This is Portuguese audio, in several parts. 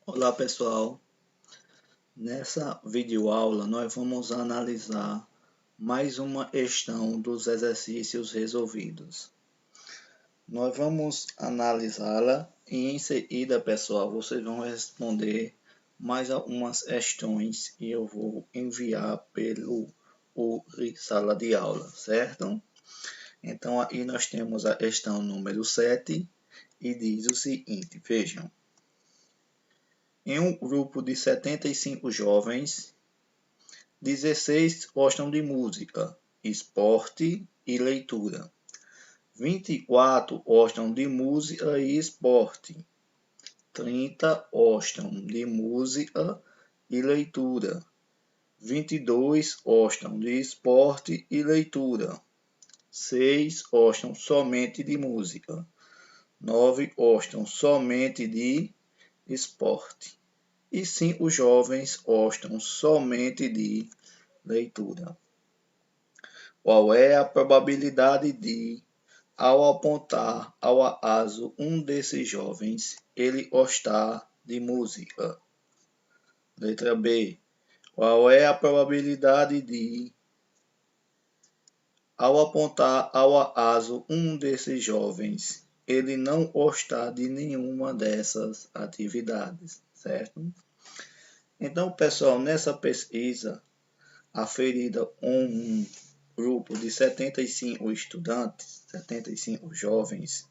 Olá pessoal, nessa videoaula nós vamos analisar mais uma questão dos exercícios resolvidos. Nós vamos analisá-la e em seguida, pessoal, vocês vão responder mais algumas questões e eu vou enviar pelo sala de aula, certo? Então aqui nós temos a questão número 7 e diz o seguinte, vejam. Em um grupo de 75 jovens, 16 gostam de música, esporte e leitura. 24 gostam de música e esporte. 30 gostam de música e leitura. 22 gostam de esporte e leitura. 6 gostam somente de música. 9 gostam somente de esporte. E 5 jovens gostam somente de leitura. Qual é a probabilidade de, ao apontar ao acaso um desses jovens, ele gostar de música? Letra B. Qual é a probabilidade de, ao apontar ao acaso um desses jovens, ele não gostar de nenhuma dessas atividades, certo? Então, pessoal, nessa pesquisa, aferida um grupo de 75 estudantes, 75 jovens,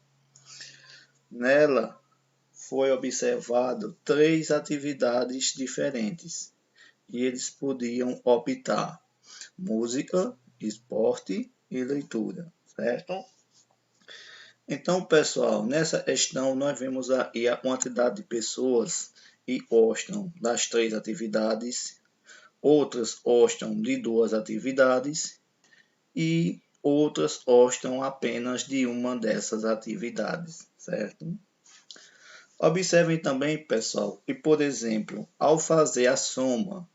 nela foi observado 3 atividades diferentes e eles podiam optar: música, esporte e leitura, certo? Então, pessoal, nessa questão nós vemos aí a quantidade de pessoas que gostam das 3 atividades, outras gostam de 2 atividades e outras gostam apenas de uma dessas atividades, certo? Observem também, pessoal, que, por exemplo, ao fazer a soma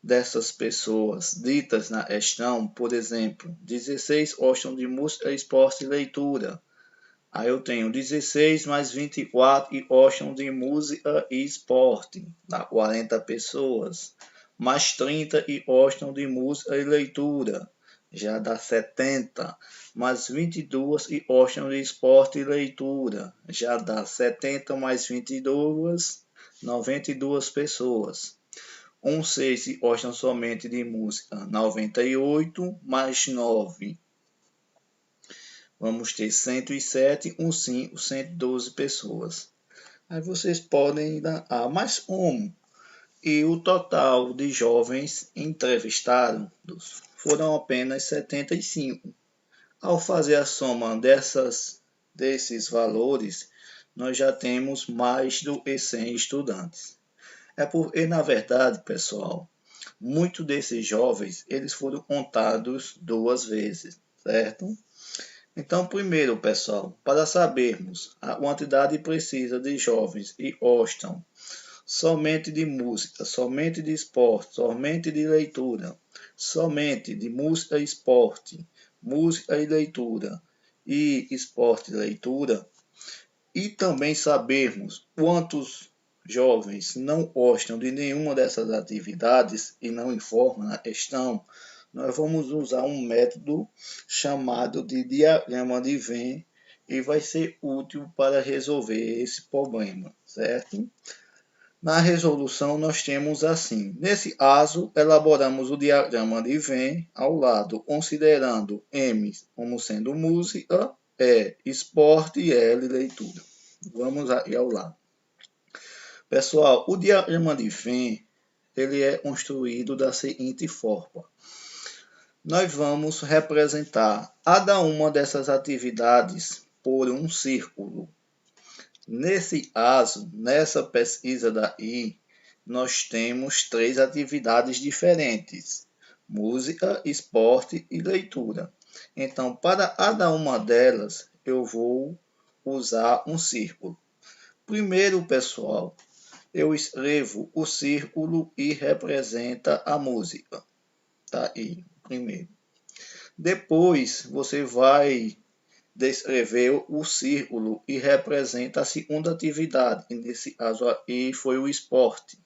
dessas pessoas ditas na questão, por exemplo, 16 gostam de música, esporte e leitura. Aí eu tenho 16 mais 24 e gostam de música e esporte, dá 40 pessoas. Mais 30 e gostam de música e leitura, já dá 70. Mais 22 e gostam de esporte e leitura, já dá 70 mais 22, 92 pessoas. 6 e gostam somente de música, 98 mais 9. Vamos ter 107, 5, 112 pessoas. Aí vocês podem dar, mas como? E o total de jovens entrevistados foram apenas 75. Ao fazer a soma desses valores, nós já temos mais do que 100 estudantes. É porque, na verdade, pessoal, muitos desses jovens eles foram contados 2 vezes, certo? Então, primeiro, pessoal, para sabermos a quantidade precisa de jovens que gostam somente de música, somente de esporte, somente de leitura, somente de música e esporte, música e leitura e esporte e leitura, e também sabermos quantos jovens não gostam de nenhuma dessas atividades e não informam a questão, nós vamos usar um método chamado de diagrama de Venn e vai ser útil para resolver esse problema, certo? Na resolução nós temos assim, nesse caso elaboramos o diagrama de Venn ao lado, considerando M como sendo música, E esporte e L leitura. Vamos aí ao lado. Pessoal, o diagrama de Venn ele é construído da seguinte forma. Nós vamos representar cada uma dessas atividades por um círculo. Nesse caso, nessa pesquisa daí, nós temos 3 atividades diferentes: música, esporte e leitura. Então, para cada uma delas, eu vou usar um círculo. Primeiro, pessoal, eu escrevo o círculo e representa a música. Tá aí, primeiro. Depois, você vai descreveu o círculo e representa a segunda atividade, e nesse caso aí foi o esporte.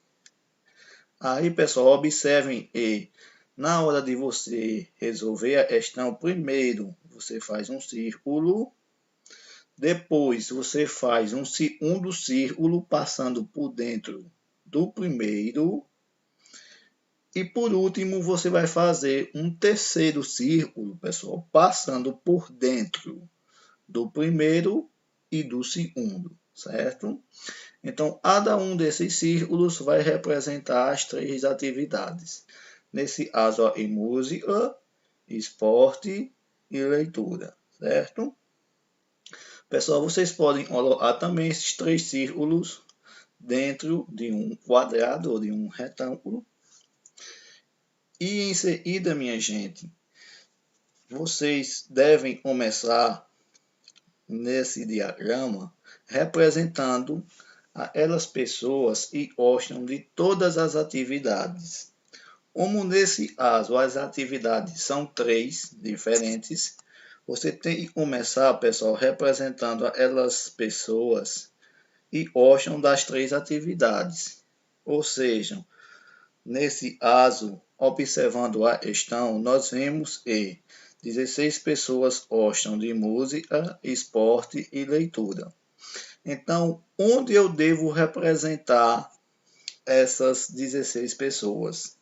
Aí, pessoal, observem e na hora de você resolver a questão, primeiro você faz um círculo, depois você faz um segundo círculo passando por dentro do primeiro, e por último você vai fazer um terceiro círculo, pessoal, passando por dentro do primeiro e do segundo, certo? Então, cada um desses círculos vai representar as três atividades. Nesse caso, em música, esporte e leitura, certo? Pessoal, vocês podem colocar também esses três círculos dentro de um quadrado ou de um retângulo. E em seguida, minha gente, vocês devem começar nesse diagrama representando aquelas pessoas que gostam de todas as atividades. Como nesse caso as atividades são três diferentes, você tem que começar, pessoal, representando aquelas pessoas que gostam das três atividades. Ou seja, nesse caso, observando a questão, nós vemos que 16 pessoas gostam de música, esporte e leitura. Então, onde eu devo representar essas 16 pessoas?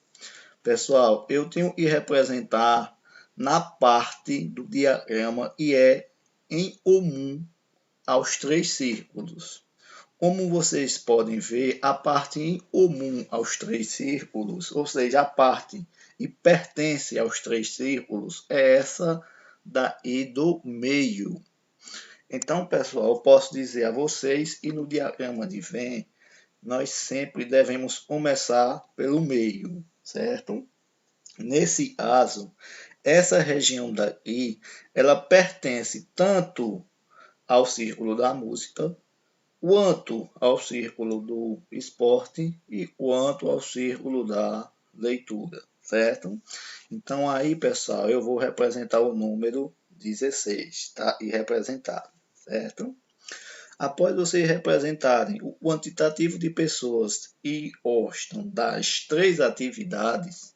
Pessoal, eu tenho que representar na parte do diagrama e é em comum aos três círculos. Como vocês podem ver, a parte em comum aos três círculos, ou seja, a parte que pertence aos três círculos, é essa daí do meio. Então, pessoal, eu posso dizer a vocês que no diagrama de Venn, nós sempre devemos começar pelo meio, certo? Nesse caso, essa região daqui, ela pertence tanto ao círculo da música, quanto ao círculo do esporte e quanto ao círculo da leitura, certo? Então aí, pessoal, eu vou representar o número 16, tá? E representado, certo? Após vocês representarem o quantitativo de pessoas que gostam das três atividades,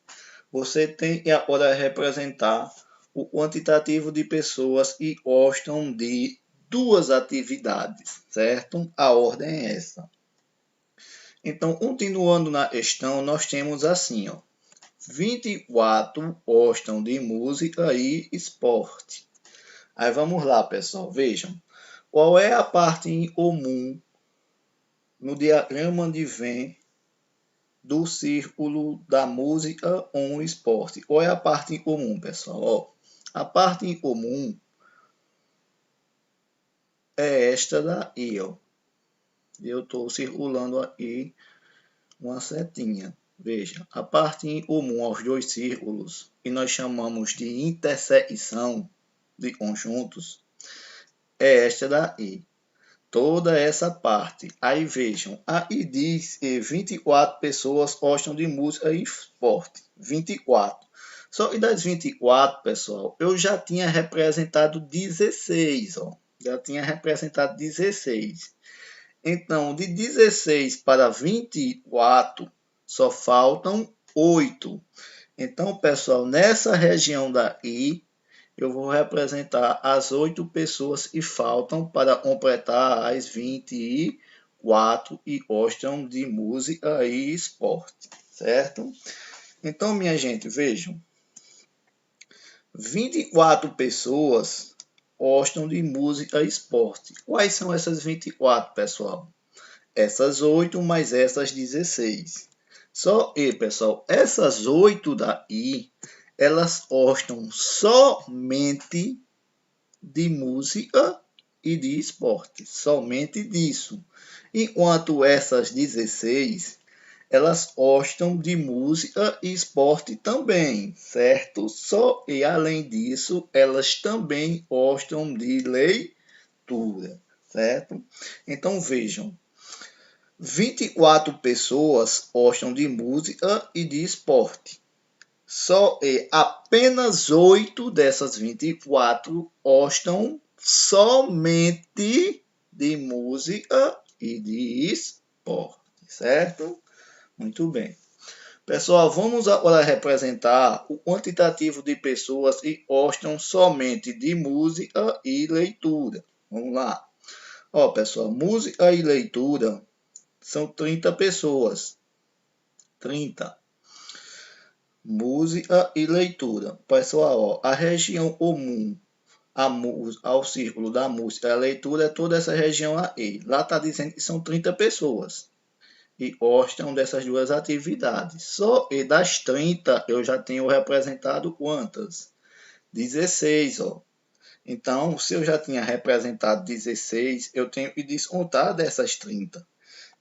você tem que agora representar o quantitativo de pessoas que gostam de duas atividades, certo? A ordem é essa. Então, continuando na questão, nós temos assim, ó, 24 gostam de música e esporte. Aí vamos lá, pessoal, vejam. Qual é a parte em comum no diagrama de Venn do círculo da música com o esporte? Qual é a parte em comum, pessoal? Ó, a parte em comum é esta daí, ó. Eu estou circulando aqui uma setinha. Veja, a parte em comum aos dois círculos, que nós chamamos de intersecção de conjuntos, é esta daí. Toda essa parte. Aí vejam, aí diz que 24 pessoas gostam de música e esporte. 24. Só que das 24, pessoal, eu já tinha representado 16, ó. Já tinha representado 16. Então, de 16 para 24, só faltam 8. Então, pessoal, nessa região daí, eu vou representar as 8 pessoas que faltam para completar as 24 e gostam de música e esporte, certo? Então, minha gente, vejam. 24 pessoas gostam de música e esporte. Quais são essas 24, pessoal? Essas 8 mais essas 16. Só que, pessoal, essas 8 daí, elas gostam somente de música e de esporte. Somente disso. Enquanto essas 16, elas gostam de música e esporte também, certo? Só e além disso, elas também gostam de leitura, certo? Então vejam, 24 pessoas gostam de música e de esporte. Só apenas 8 dessas 24 gostam somente de música e de esporte, certo? Muito bem. Pessoal, vamos agora representar o quantitativo de pessoas que gostam somente de música e leitura. Vamos lá. Ó, pessoal, música e leitura são 30 pessoas. 30. Música e leitura. Pessoal, ó, a região comum ao círculo da música e a leitura é toda essa região aí. Lá está dizendo que são 30 pessoas e gostam dessas duas atividades. Só e das 30 eu já tenho representado quantas? 16, ó. Então, se eu já tinha representado 16, eu tenho que descontar dessas 30.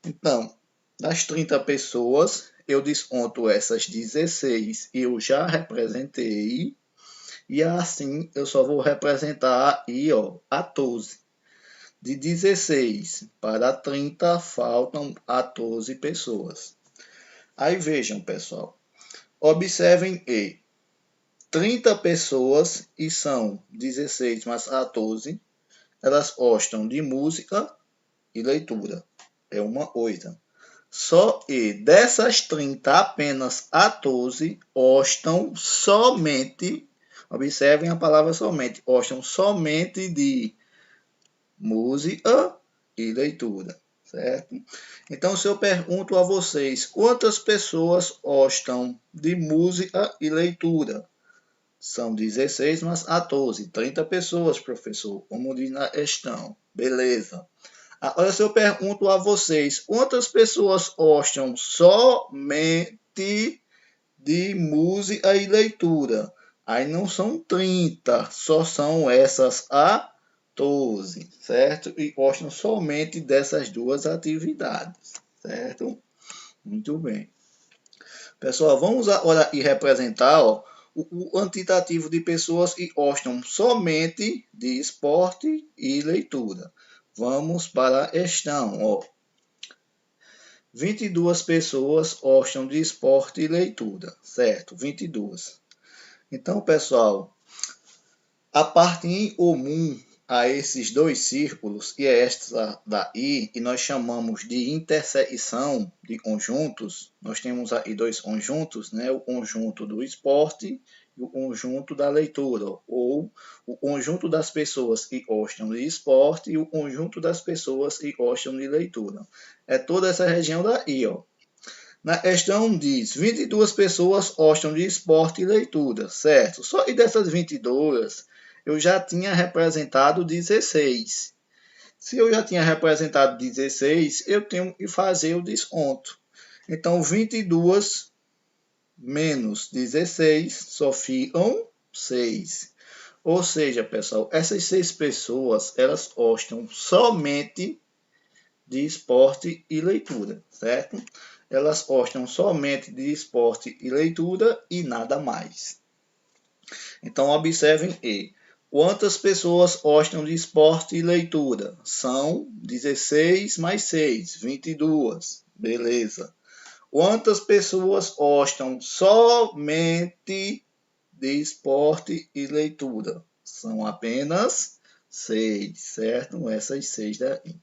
Então, das 30 pessoas, eu desconto essas 16 e eu já representei. E assim, eu só vou representar aí, ó, 14. De 16 para 30, faltam 14 pessoas. Aí vejam, pessoal. Observem que 30 pessoas, e são 16 mais 14, elas gostam de música e leitura. É uma coisa. Só que dessas 30, apenas 14 gostam somente, observem a palavra somente, gostam somente de música e leitura, certo? Então, se eu pergunto a vocês, quantas pessoas gostam de música e leitura? São 16 mais 14, 30 pessoas, professor, como diz na questão. Beleza. Agora, se eu pergunto a vocês, quantas pessoas gostam somente de música e leitura? Aí não são 30, só são essas 14, certo? E gostam somente dessas duas atividades, certo? Muito bem. Pessoal, vamos agora representar, ó, o quantitativo de pessoas que gostam somente de esporte e leitura. Vamos para a questão, ó. 22 pessoas gostam de esporte e leitura, certo? 22. Então, pessoal, a parte em comum a esses dois círculos, e é esta daí, e nós chamamos de interseção de conjuntos. Nós temos aí dois conjuntos, né? O conjunto do esporte e o conjunto da leitura, ou o conjunto das pessoas que gostam de esporte e o conjunto das pessoas que gostam de leitura. É toda essa região daí, ó. Na questão diz, 22 pessoas gostam de esporte e leitura, certo? Só que dessas 22, eu já tinha representado 16. Se eu já tinha representado 16, eu tenho que fazer o desconto. Então, 22 menos 16 só ficam 6. Ou seja, pessoal, essas 6 pessoas, elas gostam somente de esporte e leitura, certo? Elas gostam somente de esporte e leitura e nada mais. Então, observem e quantas pessoas gostam de esporte e leitura? São 16 mais 6, 22. Beleza. Quantas pessoas gostam somente de esporte e leitura? São apenas 6, certo? Essas 6 daí.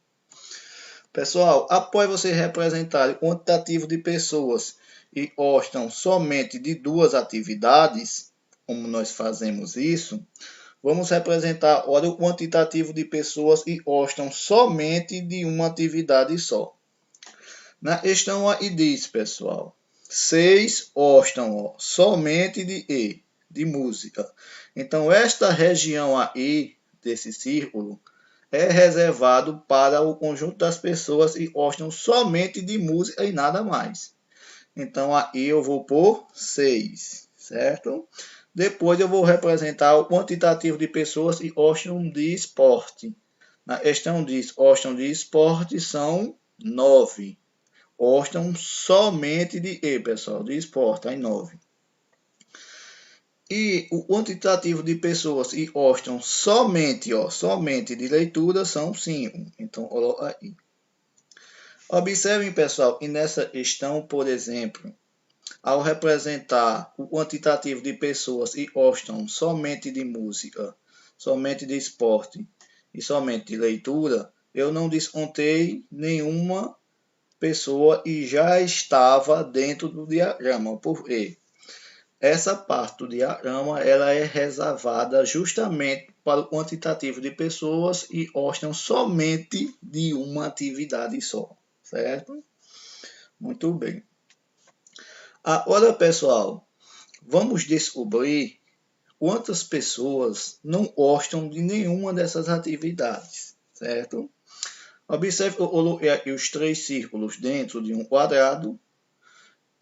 Pessoal, após você representar o quantitativo de pessoas que gostam somente de duas atividades, como nós fazemos isso, vamos representar agora o quantitativo de pessoas que gostam somente de uma atividade só. Na questão aí diz, pessoal, 6 gostam somente de música. Então, esta região aí, desse círculo, é reservado para o conjunto das pessoas que gostam somente de música e nada mais. Então, aí eu vou por 6, certo? Depois eu vou representar o quantitativo de pessoas que gostam de esporte. Na questão diz, gostam de esporte são 9. Gostam somente de pessoal? De esporte, aí 9. E o quantitativo de pessoas que gostam somente de leitura são 5. Então, coloca aí. Observem, pessoal, que nessa questão, por exemplo, ao representar o quantitativo de pessoas que gostam somente de música, somente de esporte e somente de leitura, eu não descontei nenhuma pessoa e já estava dentro do diagrama. Por quê? Essa parte do diagrama ela é reservada justamente para o quantitativo de pessoas e constam somente de uma atividade só, certo? Muito bem. Agora, pessoal, vamos descobrir quantas pessoas não gostam de nenhuma dessas atividades, certo? Observe, eu coloquei aqui os 3 círculos dentro de um quadrado.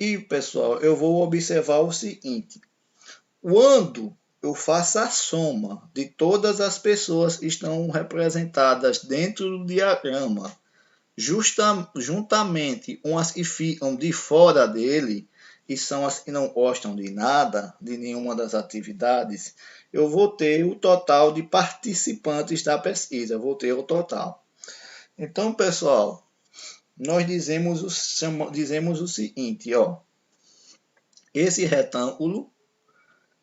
E, pessoal, eu vou observar o seguinte. Quando eu faço a soma de todas as pessoas que estão representadas dentro do diagrama, juntamente com as que ficam de fora dele, e são as que não gostam de nada, de nenhuma das atividades, eu vou ter o total de participantes da pesquisa, vou ter o total. Então, pessoal, nós dizemos o seguinte, ó, esse retângulo,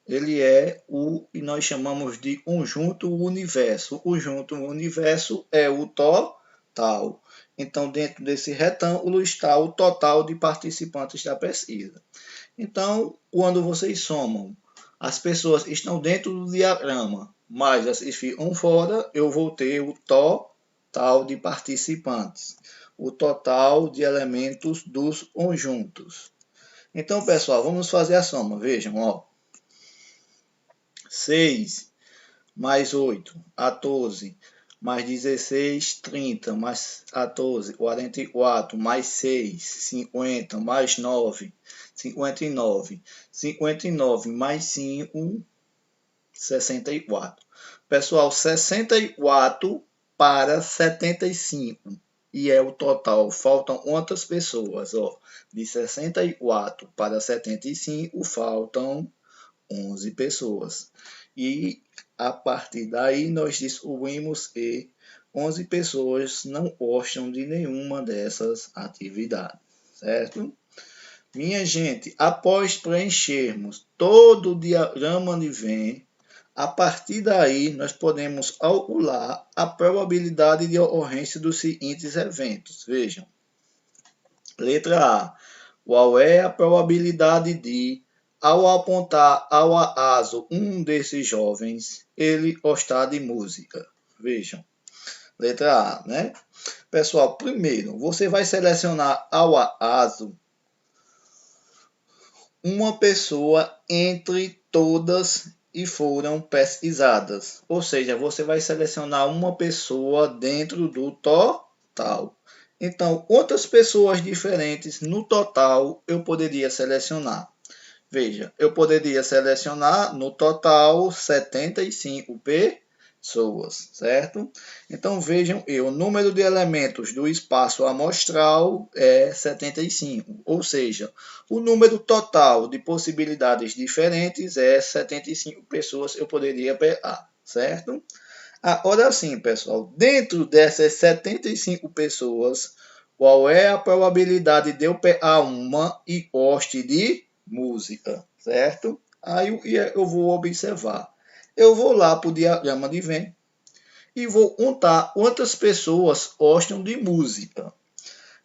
ele é o que nós chamamos de conjunto universo. O conjunto universo é o total. Então, dentro desse retângulo está o total de participantes da pesquisa. Então, quando vocês somam as pessoas que estão dentro do diagrama, mais as que ficam fora, eu vou ter o total de participantes, o total de elementos dos conjuntos. Então, pessoal, vamos fazer a soma. Vejam, ó. 6 mais 8, 14, mais 16, 30, mais 14, 44, mais 6, 50, mais 9, 59, 59, mais 5, 64. Pessoal, 64 para 75. E é o total. Faltam quantas pessoas? Ó, de 64 para 75, faltam 11 pessoas. E a partir daí nós descobrimos que 11 pessoas não gostam de nenhuma dessas atividades, certo? Minha gente, após preenchermos todo o diagrama de Venn, a partir daí nós podemos calcular a probabilidade de ocorrência dos seguintes eventos. Vejam. Letra A. Qual é a probabilidade de, ao apontar ao acaso um desses jovens, ele gostar de música? Vejam. Letra A, né? Pessoal, primeiro, você vai selecionar ao acaso uma pessoa entre todas e foram pesquisadas. Ou seja, você vai selecionar uma pessoa dentro do total. Então, quantas pessoas diferentes no total eu poderia selecionar? Veja, eu poderia selecionar no total 75 pessoas, certo? Então, vejam, o número de elementos do espaço amostral é 75, ou seja, o número total de possibilidades diferentes é 75 pessoas eu poderia pegar, certo? Agora sim, pessoal, dentro dessas 75 pessoas, qual é a probabilidade de eu pegar uma e goste de música, certo? Aí eu vou observar. Eu vou lá para o diagrama de Venn e vou contar quantas pessoas gostam de música.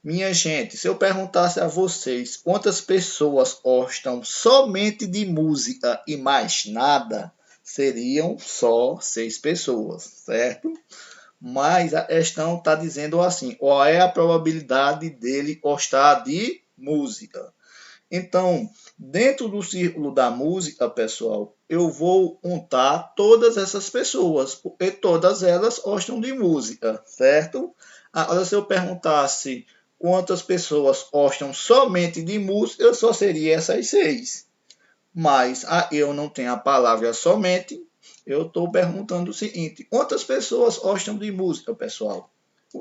Minha gente, se eu perguntasse a vocês quantas pessoas gostam somente de música e mais nada, seriam só 6 pessoas, certo? Mas a questão está dizendo assim, qual é a probabilidade dele gostar de música? Então, dentro do círculo da música, pessoal, eu vou contar todas essas pessoas, porque todas elas gostam de música, certo? Agora, se eu perguntasse quantas pessoas gostam somente de música, só seria essas 6. Mas eu não tenho a palavra somente, eu estou perguntando o seguinte, quantas pessoas gostam de música, pessoal?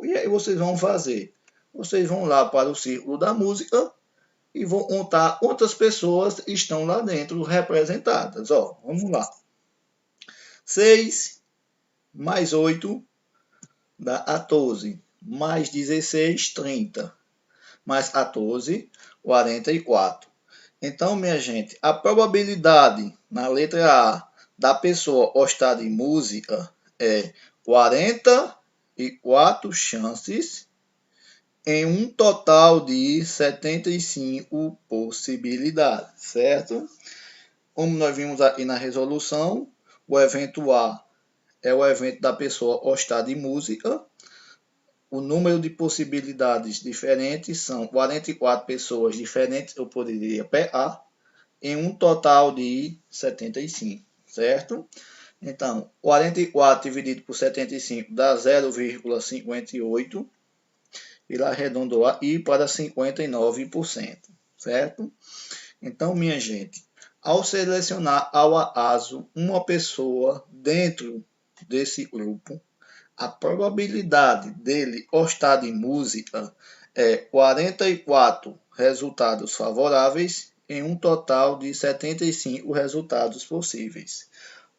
E aí vocês vão fazer? Vocês vão lá para o círculo da música, e vou contar quantas pessoas estão lá dentro representadas. Ó, vamos lá. 6 mais 8 dá 14. Mais 16, 30. Mais 14, 44. Então, minha gente, a probabilidade na letra A da pessoa gostar de música é 44 chances em um total de 75 possibilidades, certo? Como nós vimos aqui na resolução, o evento A é o evento da pessoa gostar de música. O número de possibilidades diferentes são 44 pessoas diferentes, eu poderia pegar, em um total de 75, certo? Então, 44 dividido por 75 dá 0,58. Ele arredondou aí para 59%, certo? Então, minha gente, ao selecionar ao acaso uma pessoa dentro desse grupo, a probabilidade dele gostar de música é 44 resultados favoráveis em um total de 75 resultados possíveis.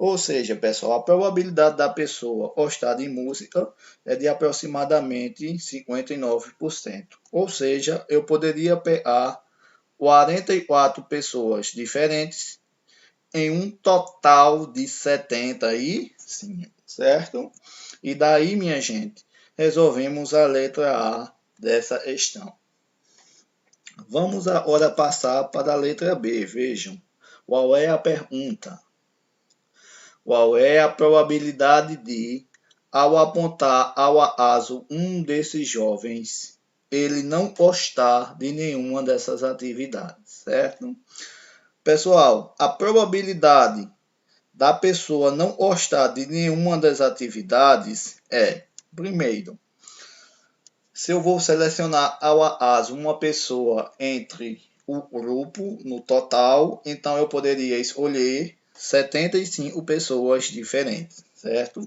Ou seja, pessoal, a probabilidade da pessoa gostar de música é de aproximadamente 59%. Ou seja, eu poderia pegar 44 pessoas diferentes em um total de 75, certo? E daí, minha gente, resolvemos a letra A dessa questão. Vamos agora passar para a letra B. Vejam, qual é a pergunta? Qual é a probabilidade de, ao apontar ao acaso um desses jovens, ele não gostar de nenhuma dessas atividades, certo? Pessoal, a probabilidade da pessoa não gostar de nenhuma das atividades é, primeiro, se eu vou selecionar ao acaso uma pessoa entre o grupo no total, então eu poderia escolher 75 pessoas diferentes, certo?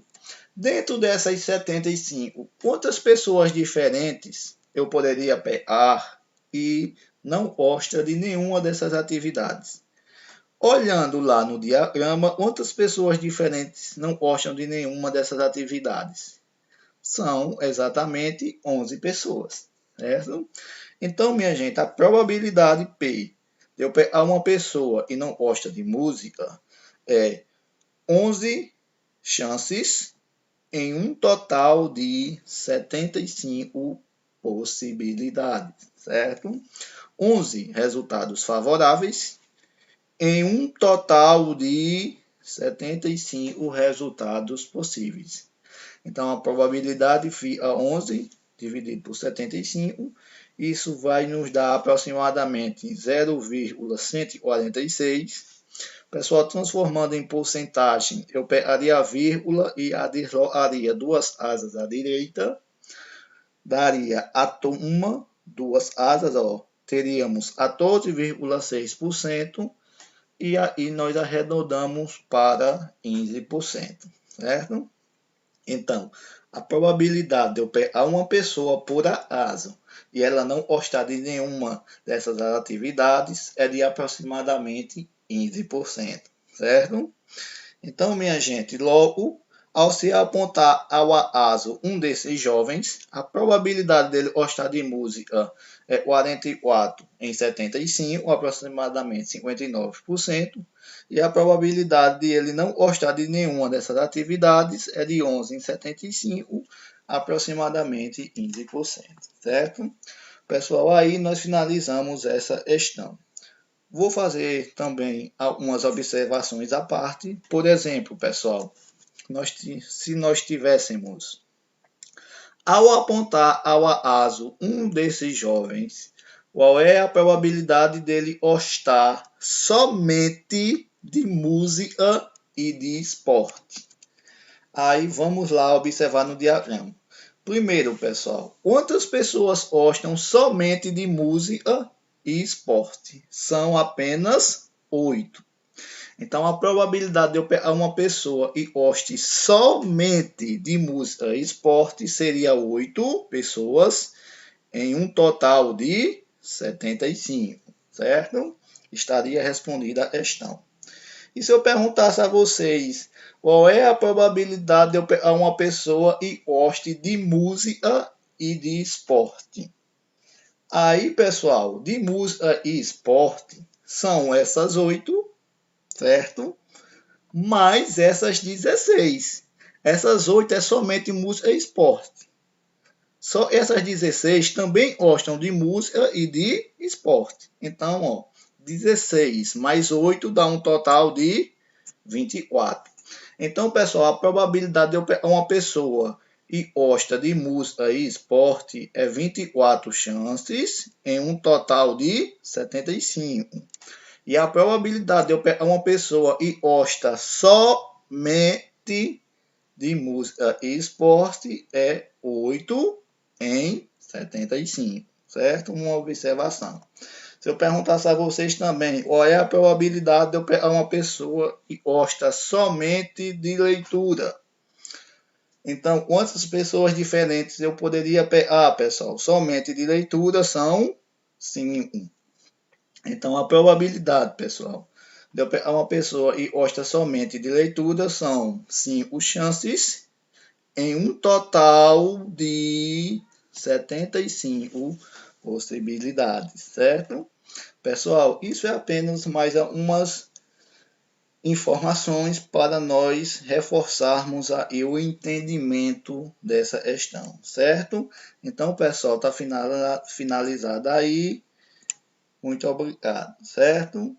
Dentro dessas 75, quantas pessoas diferentes eu poderia pegar e não gosta de nenhuma dessas atividades? Olhando lá no diagrama, quantas pessoas diferentes não gostam de nenhuma dessas atividades? São exatamente 11 pessoas, certo? Então, minha gente, a probabilidade P de eu pegar uma pessoa e não gosta de música é 11 chances em um total de 75 possibilidades, certo? 11 resultados favoráveis em um total de 75 resultados possíveis. Então, a probabilidade fica 11 dividido por 75. Isso vai nos dar aproximadamente 0,146. Pessoal, transformando em porcentagem, eu pegaria a vírgula e deslocaria duas asas à direita. Daria duas asas, teríamos 14,6%. E aí nós arredondamos para 15%, certo? Então, a probabilidade de eu pegar uma pessoa por acaso e ela não gostar de nenhuma dessas atividades é de aproximadamente 15%, certo? Então, minha gente, logo, ao se apontar ao acaso um desses jovens, a probabilidade dele gostar de música é 44 em 75, aproximadamente 59%, e a probabilidade de ele não gostar de nenhuma dessas atividades é de 11 em 75, aproximadamente 15%, certo? Pessoal, aí nós finalizamos essa questão. Vou fazer também algumas observações à parte. Por exemplo, pessoal, se nós tivéssemos, ao apontar ao acaso um desses jovens, qual é a probabilidade dele gostar somente de música e de esporte? Aí vamos lá observar no diagrama. Primeiro, pessoal, quantas pessoas gostam somente de música e esporte? São apenas 8. Então, a probabilidade de eu pegar uma pessoa e goste somente de música e esporte seria 8 pessoas em um total de 75, certo? Estaria respondida a questão. E se eu perguntasse a vocês qual é a probabilidade de eu pegar uma pessoa e goste de música e de esporte? Aí, pessoal, de música e esporte são essas 8, certo? Mais essas 16. Essas 8 é somente música e esporte. Só essas 16 também gostam de música e de esporte. Então, ó, 16 mais 8 dá um total de 24. Então, pessoal, a probabilidade de eu pegar uma pessoa e gosta de música e esporte é 24 chances em um total de 75. E a probabilidade de eu pegar uma pessoa e gosta somente de música e esporte é 8 em 75, certo? Uma observação. Se eu perguntasse a vocês também, qual é a probabilidade de eu pegar uma pessoa que gosta somente de leitura? Então, quantas pessoas diferentes eu poderia pegar, pessoal? Somente de leitura são 5. Então, a probabilidade, pessoal, de eu pegar uma pessoa e gosta somente de leitura são 5 chances em um total de 75 possibilidades, certo? Pessoal, isso é apenas mais umas informações para nós reforçarmos aí o entendimento dessa questão, certo? Então, pessoal, está finalizado aí. Muito obrigado, certo?